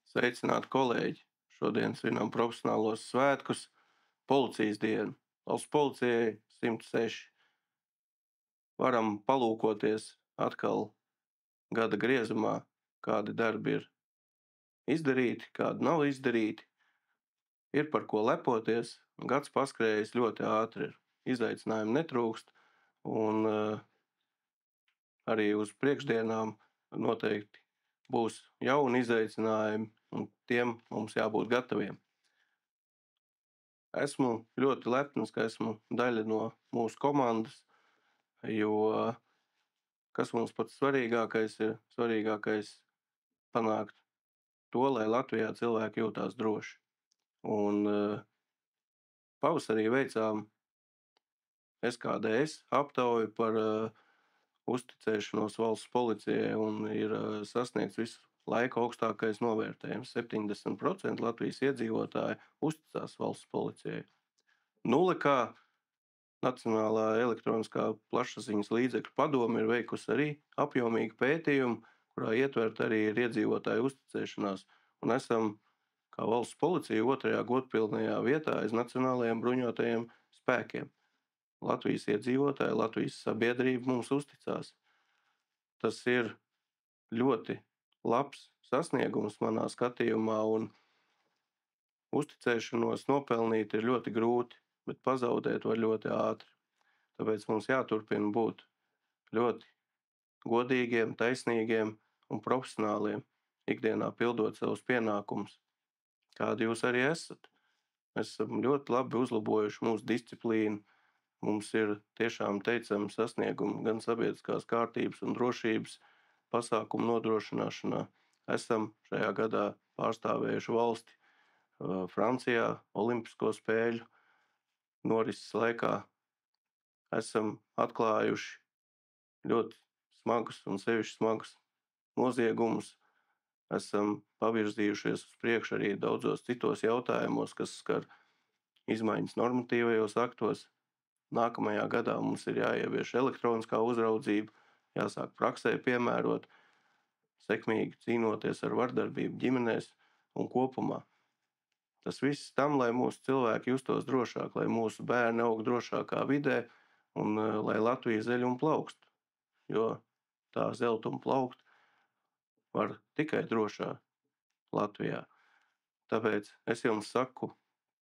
Sveicināti kolēģi! Šodien svinam profesionālos svētkus, policijas dienu. Valsts policijai 106. Varam palūkoties atkal gada griezumā, kādi darbi ir izdarīti, kādi nav izdarīti. Ir par ko lepoties, un gads paskrējis ļoti ātri. Izaicinājumi netrūkst, un arī uz priekšdienām noteikti būs jauni izaicinājumi, un tiem mums jābūt gataviem. Esmu ļoti lepns, ka esmu daļa no mūsu komandas, jo kas mums pats svarīgākais ir, panākt to, lai Latvijā cilvēki jūtās droši. Un pavasarī veicām SKDS aptauju par uzticēšanos valsts policijai, un ir sasniegts visu laiku augstākais novērtējums. 70% Latvijas iedzīvotāji uzticās valsts policijai. Nulle kā Nacionālā elektroniskā plašsaziņas līdzekļu padome ir veikusi arī apjomīgu pētījumu, kurā ietvert arī ir iedzīvotāju uzticēšanās, un esam kā valsts policija 2. godpilnajā vietā aiz Nacionālajiem bruņotajiem spēkiem. Latvijas iedzīvotāji, Latvijas sabiedrība mums uzticās. Tas ir ļoti labs sasniegums manā skatījumā, un uzticēšanos nopelnīt ir ļoti grūti, bet pazaudēt var ļoti ātri. Tāpēc mums jāturpina būt ļoti godīgiem, taisnīgiem un profesionāliem, ikdienā pildot savus pienākumus, kādi jūs arī esat. Mēs esam ļoti labi uzlabojuši mūsu disciplīnu. Mums ir tiešām teicami sasniegumi gan sabiedriskās kārtības un drošības pasākumu nodrošināšanā. Esam šajā gadā pārstāvējuši valsti Francijā Olimpisko spēļu norises laikā. Esam atklājuši ļoti smagus un sevišķi smagus noziegumus. Esam pavirzījušies uz priekšu arī daudzos citos jautājumos, kas skar izmaiņas normatīvajos aktos. Nākamajā gadā mums ir jāievieš elektroniskā uzraudzība, jāsāk praksē piemērot, sekmīgi cīnoties ar vardarbību ģimenēs un kopumā. Tas viss tam, lai mūsu cilvēki justos drošāk, lai mūsu bērni aug drošākā vidē un lai Latvija zeļ un plaukst, jo tā zelt un plaukt var tikai drošā Latvijā. Tāpēc es jums saku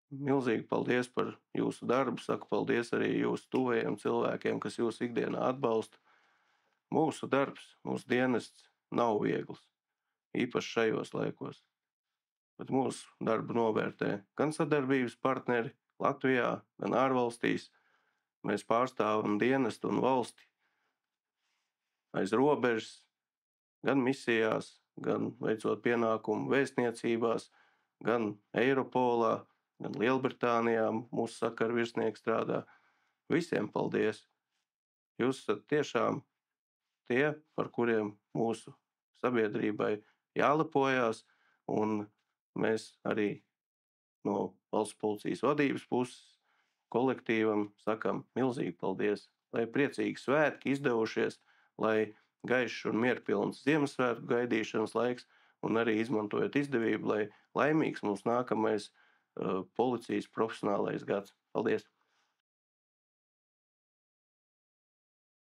milzīgi paldies par jūsu darbu, saku paldies arī jūsu tuvajiem cilvēkiem, kas jūs ikdienā atbalsta. Mūsu darbs, mūsu dienests nav viegls, īpaši šajos laikos, bet mūsu darbu novērtē gan sadarbības partneri Latvijā, gan ārvalstīs. Mēs pārstāvam dienestu un valsti aiz robežas, gan misijās, gan veicot pienākumu vēstniecībās, gan Eiropolā, gan Lielbritānijā mūsu sakaru virsnieki strādā. Visiem paldies! Jūs esat tiešām tie, par kuriem mūsu sabiedrībai jālepojās, un mēs arī no valsts policijas vadības puses kolektīvam sakam milzīgi paldies. Lai priecīgi svētki izdevušies, lai gaišs un mierpilns Ziemassvētku gaidīšanas laiks, un arī izmantojot izdevību, lai laimīgs mums nākamais policijas profesionālais gads. Paldies!